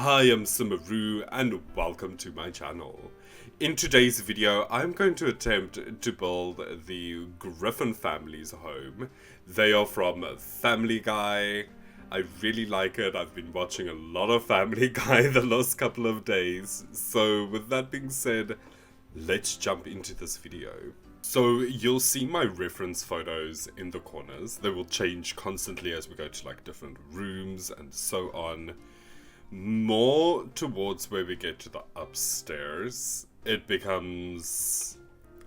Hi, I'm SimmerRue and welcome to my channel. In today's video, I'm going to attempt to build the Griffin family's home. They are from Family Guy. I really like it. I've been watching a lot of Family Guy the last couple of days. So with that being said, let's jump into this video. So you'll see my reference photos in the corners. They will change constantly as we go to like different rooms and so on. More towards where we get to the upstairs, it becomes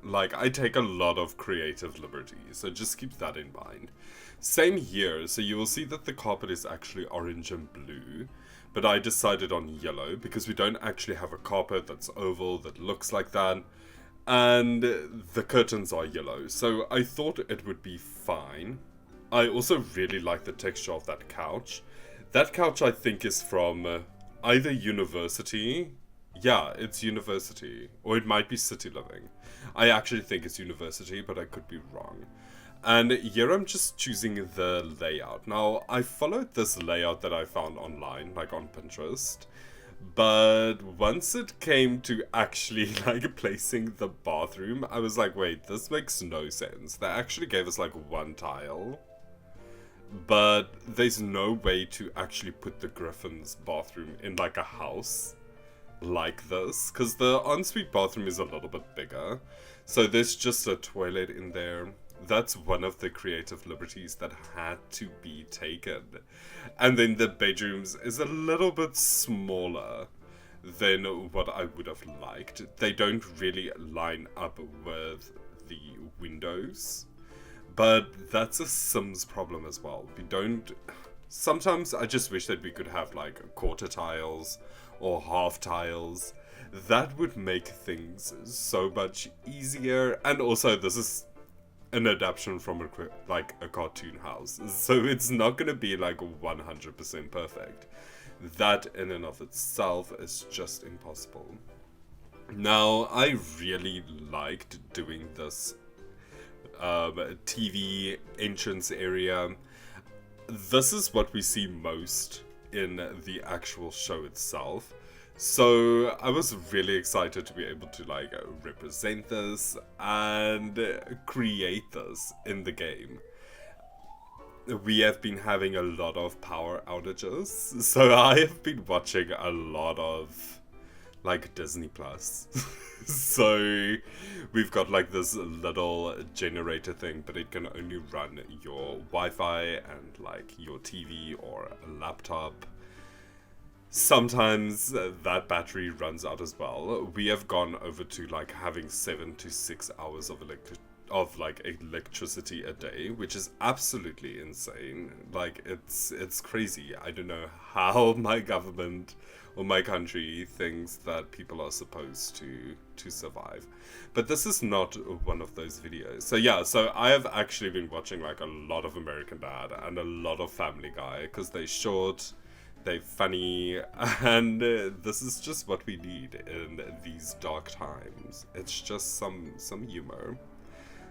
like I take a lot of creative liberties, so just keep that in mind. Same here, so you will see that the carpet is actually orange and blue, but I decided on yellow because we don't actually have a carpet that's oval that looks like that, and the curtains are yellow, so I thought it would be fine. I also really like the texture of that couch. That couch I think is from either University. Yeah, it's University. Or it might be City Living. I actually think it's University, but I could be wrong. And here I'm just choosing the layout. Now, I followed this layout that I found online, like on Pinterest. But once it came to actually like placing the bathroom, I was like, wait, this makes no sense. They actually gave us like one tile. But there's no way to actually put the Griffin's bathroom in like a house like this, because the ensuite bathroom is a little bit bigger. So there's just a toilet in there. That's one of the creative liberties that had to be taken. And then the bedrooms is a little bit smaller than what I would have liked. They don't really line up with the windows. But that's a Sims problem as well. We don't... Sometimes I just wish that we could have like quarter tiles or half tiles. That would make things so much easier. And also this is an adaptation from a cartoon house. So it's not going to be like 100% perfect. That in and of itself is just impossible. Now, I really liked doing this TV entrance area. This is what we see most in the actual show itself. So I was really excited to be able to like represent this and create this in the game. We have been having a lot of power outages, so I have been watching a lot of like Disney Plus. So we've got like this little generator thing, but it can only run your Wi-Fi and like your TV or a laptop. Sometimes that battery runs out as well. We have gone over to like having 7 to 6 hours of electricity a day, which is absolutely insane. Like it's crazy. I don't know how my government or my country thinks that people are supposed to survive. But this is not one of those videos. So yeah, so I have actually been watching like a lot of American Dad and a lot of Family Guy because they're short, they're funny, and this is just what we need in these dark times. It's just some humor.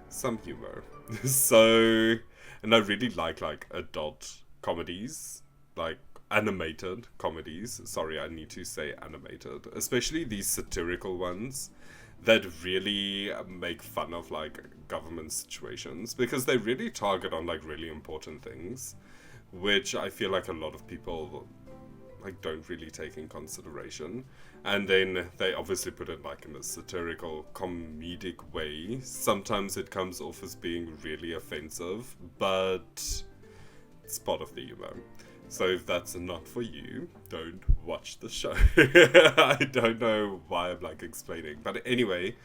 Some humor. So, and I really like adult comedies, like animated comedies. Sorry, I need to say animated. Especially these satirical ones that really make fun of like government situations, because they really target on like really important things, which I feel like a lot of people like don't really take in consideration. And then they obviously put it like in a satirical, comedic way. Sometimes it comes off as being really offensive, but it's part of the humor. So if that's not for you, don't watch the show. I don't know why I'm like explaining. But anyway,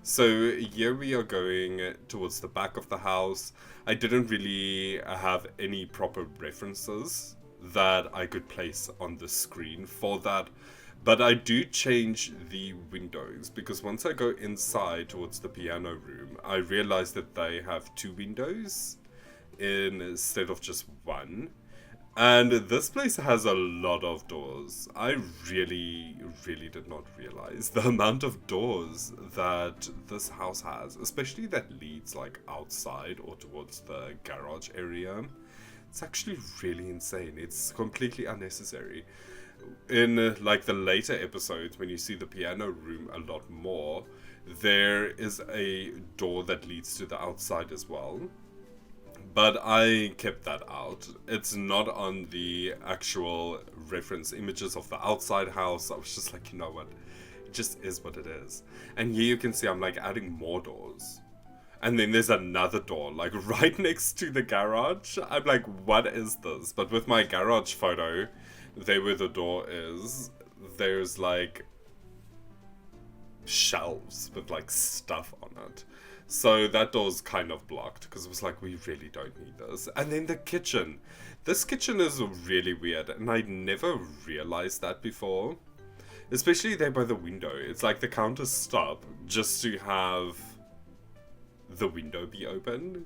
so here we are going towards the back of the house. I didn't really have any proper references that I could place on the screen for that. But I do change the windows, because once I go inside towards the piano room, I realize that they have 2 windows instead of just one. And this place has a lot of doors. I really did not realize the amount of doors that this house has, especially that leads like outside or towards the garage area. It's actually really insane. It's completely unnecessary. in like the later episodes, when you see the piano room a lot more, there is a door that leads to the outside as well. But I kept that out. It's not on the actual reference images of the outside house. I was just like, you know what? It just is what it is. And here you can see I'm like adding more doors. And then there's another door, like right next to the garage. I'm like, what is this? But with my garage photo, there where the door is, there's like shelves with like stuff on it. So that door's kind of blocked because it was like, we really don't need this. And then the kitchen. This kitchen is really weird, and I never realized that before. Especially there by the window. It's like the counters stop just to have the window be open.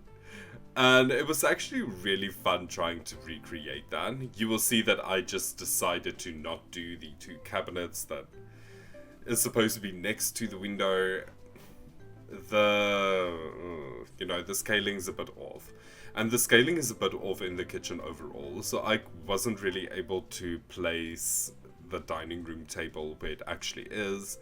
And it was actually really fun trying to recreate that. You will see that I just decided to not do the two cabinets that is supposed to be next to the window. The scaling's a bit off. And the scaling is a bit off in the kitchen overall, so I wasn't really able to place the dining room table where it actually is.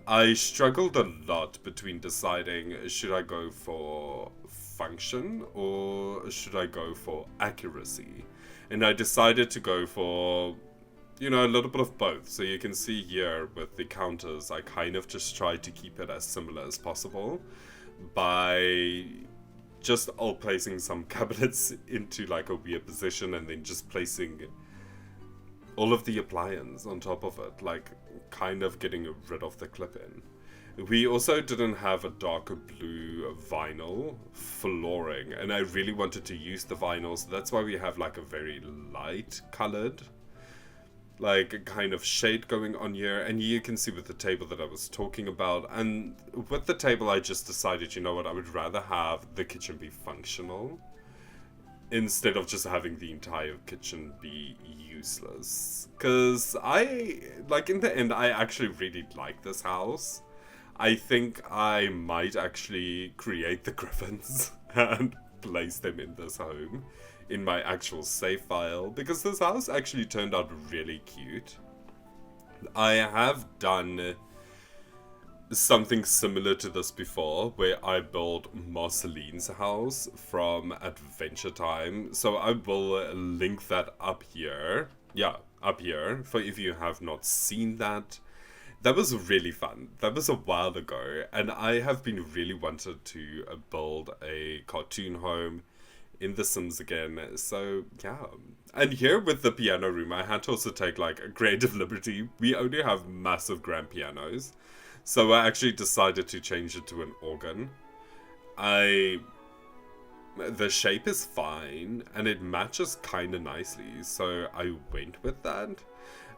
I struggled a lot between deciding, should I go for function or should I go for accuracy? And I decided to go for, a little bit of both. So you can see here with the counters, I kind of just tried to keep it as similar as possible by just placing some cabinets into like a weird position and then just placing all of the appliances on top of it, like kind of getting rid of the clip-in. We also didn't have a darker blue vinyl flooring, and I really wanted to use the vinyl, so that's why we have like a very light colored like kind of shade going on here. And you can see with the table that I was talking about, and with the table I just decided, you know what, I would rather have the kitchen be functional instead of just having the entire kitchen be useless. Because in the end, I actually really like this house. I think I might actually create the Griffins and place them in this home in my actual save file, because this house actually turned out really cute. I have done something similar to this before, where I built Marceline's house from Adventure Time, so I will link that up here. Yeah, up here, for if you have not seen that. That was really fun. That was a while ago, and I have been really wanted to build a cartoon home in The Sims again, so yeah. And here with the piano room, I had to also take like a creative liberty. We only have massive grand pianos, so I actually decided to change it to an organ. The shape is fine, and it matches kind of nicely, so I went with that.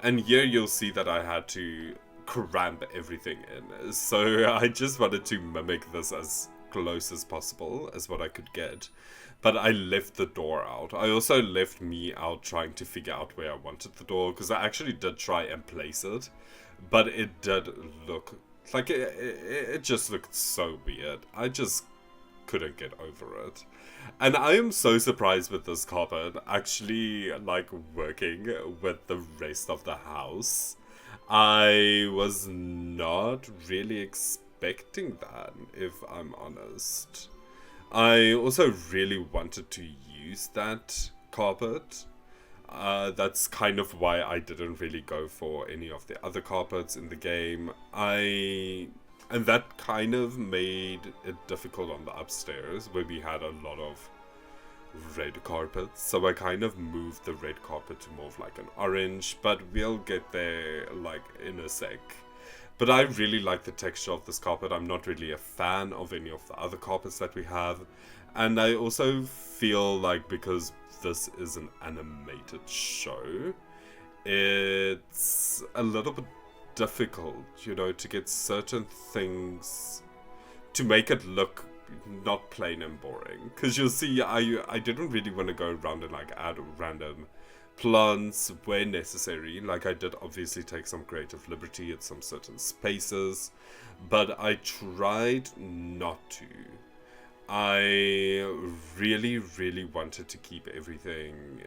And here you'll see that I had to cramp everything in, so I just wanted to mimic this as close as possible as what I could get. But I left the door out. I also left me out trying to figure out where I wanted the door, because I actually did try and place it, but it did look like it just looked so weird. I just couldn't get over it. And I am so surprised with this carpet actually like working with the rest of the house. I was not really expecting that, if I'm honest. I also really wanted to use that carpet. That's kind of why I didn't really go for any of the other carpets in the game. And that kind of made it difficult on the upstairs, where we had a lot of red carpets. So I kind of moved the red carpet to more of like an orange, but we'll get there like in a sec. But I really like the texture of this carpet. I'm not really a fan of any of the other carpets that we have. And I also feel like, because this is an animated show, it's a little bit difficult, to get certain things to make it look not plain and boring. Because you'll see, I didn't really want to go around and like add random plants where necessary. Like, I did obviously take some creative liberty at some certain spaces, but I tried not to. I really, really wanted to keep everything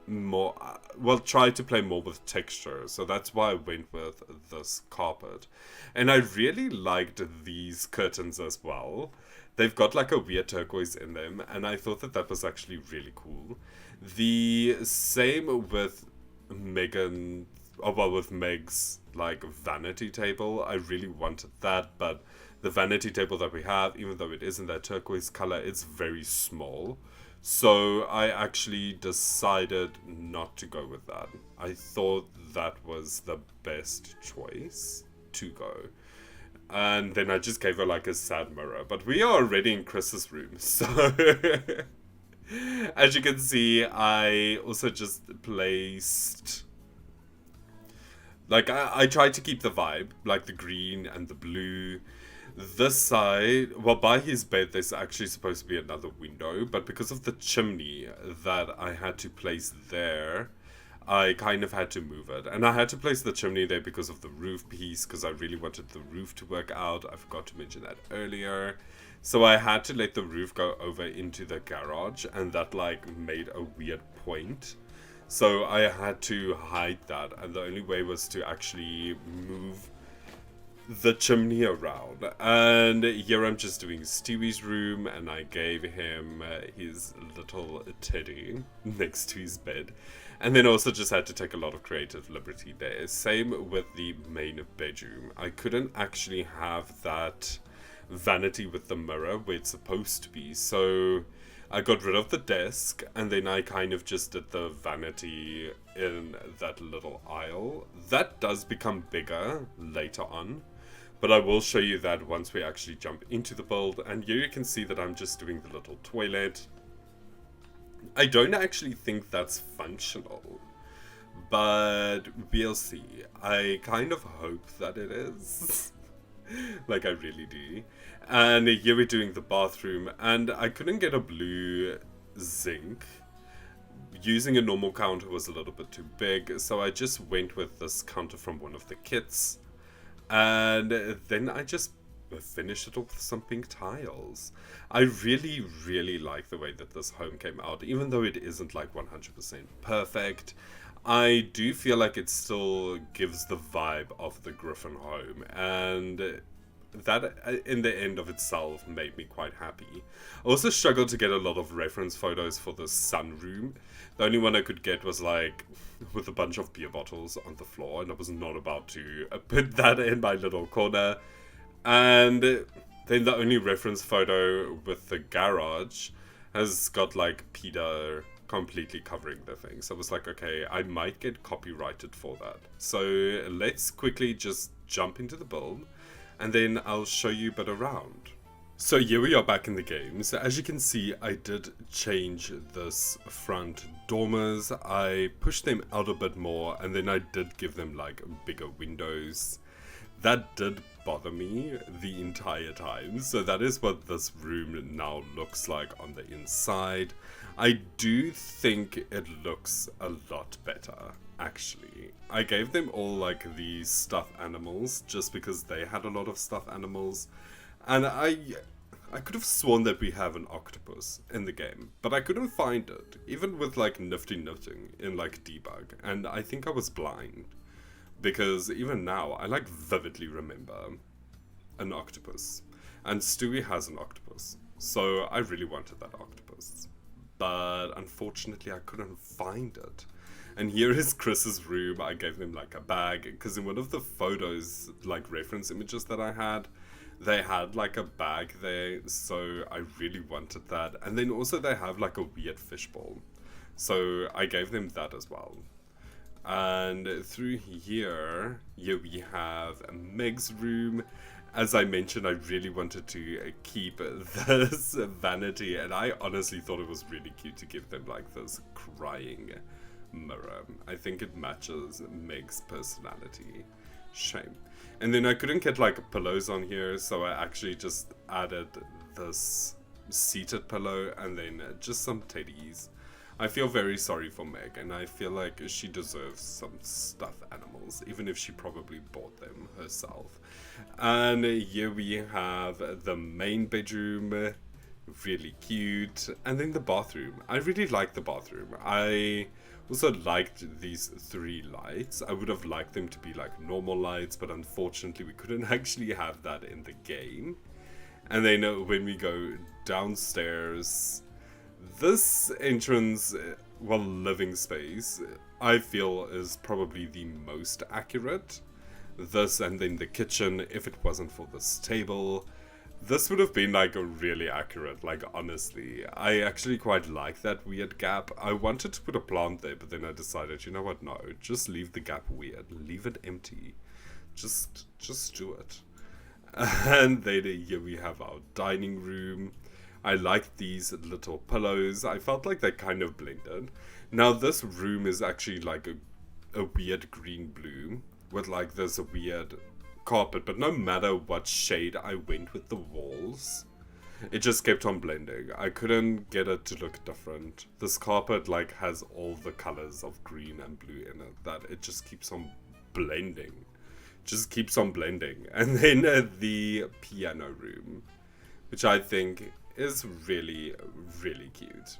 more, well, try to play more with texture. So that's why I went with this carpet. And I really liked these curtains as well. They've got like a weird turquoise in them, and I thought that that was actually really cool. The same with Megan, oh, well, with Meg's like vanity table. I really wanted that, but the vanity table that we have, even though it isn't that turquoise color, it's very small. So I actually decided not to go with that. I thought that was the best choice to go. And then I just gave her like a sad mirror. But we are already in Chris's room, so as you can see, I also just placed, like, I tried to keep the vibe, like the green and the blue. This side, well, by his bed, there's actually supposed to be another window, but because of the chimney that I had to place there, I kind of had to move it. And I had to place the chimney there because of the roof piece, because I really wanted the roof to work out. I forgot to mention that earlier. So I had to let the roof go over into the garage, and that, like, made a weird point. So I had to hide that, and the only way was to actually move the chimney around. And here I'm just doing Stewie's room, and I gave him his little teddy next to his bed, and then also just had to take a lot of creative liberty there. Same with the main bedroom. I couldn't actually have that vanity with the mirror where it's supposed to be, so I got rid of the desk, and then I kind of just did the vanity in that little aisle. That does become bigger later on, but I will show you that once we actually jump into the build. And here you can see that I'm just doing the little toilet. I don't actually think that's functional, but we'll see. I kind of hope that it is. Like, I really do. And here we're doing the bathroom, and I couldn't get a blue zinc. Using a normal counter was a little bit too big, so I just went with this counter from one of the kits. And then I just finished it off with some pink tiles. I really, really like the way that this home came out, even though it isn't like 100% perfect. I do feel like it still gives the vibe of the Griffin home, and that in the end of itself made me quite happy. I also struggled to get a lot of reference photos for the sunroom. The only one I could get was like with a bunch of beer bottles on the floor, and I was not about to put that in my little corner. And then the only reference photo with the garage has got like Peter completely covering the thing. So I was like, okay, I might get copyrighted for that. So let's quickly just jump into the build, and then I'll show you a bit around. So here we are back in the game. So as you can see, I did change this front dormers. I pushed them out a bit more, and then I did give them like bigger windows. That did bother me the entire time. So that is what this room now looks like on the inside. I do think it looks a lot better, actually. I gave them all like these stuffed animals just because they had a lot of stuffed animals. And I could have sworn that we have an octopus in the game, but I couldn't find it, even with like nifty knitting in like debug. And I think I was blind, because even now I like vividly remember an octopus, and Stewie has an octopus, so I really wanted that octopus, but unfortunately I couldn't find it. And here is Chris's room. I gave them like a bag, because in one of the photos, like reference images that I had, they had like a bag there, so I really wanted that. And then also they have like a weird fishbowl, so I gave them that as well. And through here we have Meg's room. As I mentioned, I really wanted to keep this vanity, and I honestly thought it was really cute to give them like this crying mirror. I think it matches Meg's personality. Shame. And then I couldn't get like pillows on here, so I actually just added this seated pillow and then just some teddies. I feel very sorry for Meg, and I feel like she deserves some stuffed animals, even if she probably bought them herself. And here we have the main bedroom, really cute, and then the bathroom. I really like the bathroom. I Also liked these 3 lights. I would have liked them to be like normal lights, but unfortunately we couldn't actually have that in the game. And then when we go downstairs, this entrance, well, living space, I feel is probably the most accurate. This and then the kitchen, if it wasn't for this table, this would have been like a really accurate, like honestly. I actually quite like that weird gap. I wanted to put a plant there, but then I decided, you know what, no, just leave the gap weird. Leave it empty. Just do it. And then here we have our dining room. I like these little pillows. I felt like they kind of blended. Now this room is actually like a weird green blue with like this weird carpet, but no matter what shade I went with the walls, it just kept on blending. I couldn't get it to look different. This carpet like has all the colors of green and blue in it that it just keeps on blending. Just keeps on blending. And then the piano room, which I think is really, really cute.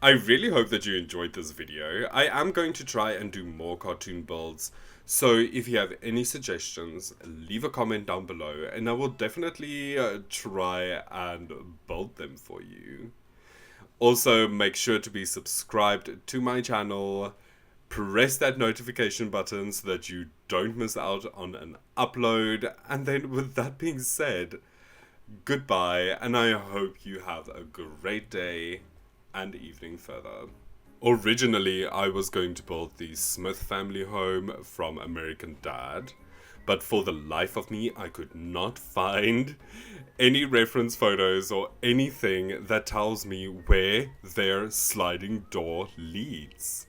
I really hope that you enjoyed this video. I am going to try and do more cartoon builds, so if you have any suggestions, leave a comment down below and I will definitely try and build them for you. Also, make sure to be subscribed to my channel. Press that notification button so that you don't miss out on an upload. And then with that being said, goodbye, and I hope you have a great day and evening further. Originally, I was going to build the Smith family home from American Dad, but for the life of me, I could not find any reference photos or anything that tells me where their sliding door leads.